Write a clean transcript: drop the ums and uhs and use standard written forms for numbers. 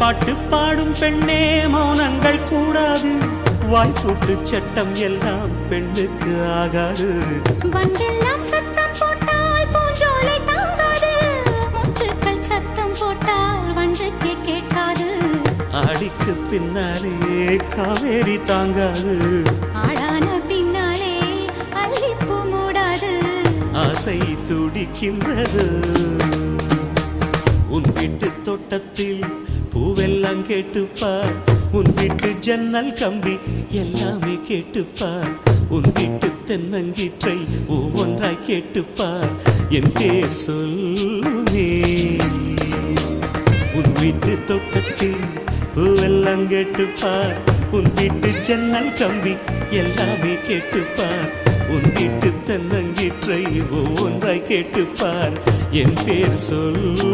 பாட்டு பாடும் பெண்ணே மௌனங்கள் கூடாது, வாய்ப்பூட்டு சட்டம் எல்லாம் பெண்ணுக்கு ஆகாது. வண்டெல்லாம் சத்தம் போட்டால் பூஞ்சோலை தாங்காது, முட்டுக்கள் சத்தம் போட்டால் வண்டுக்கே கேட்காது. ஆடிக்கு பின்னாலே காவேரி தாங்காது, ஆடான பின்னாலே அல்லிப்பூ மூடாது. ஆசை துடிக்கின்றது. உன் வீட்டு தோட்டத்தில் பூவெல்லாம் கேட்டுப்பார், உன் வீட்டு ஜன்னல் கம்பி எல்லாமே கேட்டுப்பார், உன் வீட்டு தென்னங்கீற்றை ஒவ்வொன்றாய் கேட்டுப்பார், என் பேர் சொல்லுமே. உன் வீட்டு தோட்டத்தில் பூவெல்லாம் கேட்டுப்பார், உன் வீட்டு ஜன்னல் கம்பி எல்லாமே கேட்டுப்பார், உன் வீட்டு தென்னங்கீற்றை ஒவ்வொன்றாய் கேட்டுப்பார், என் பேர் சொல்லு.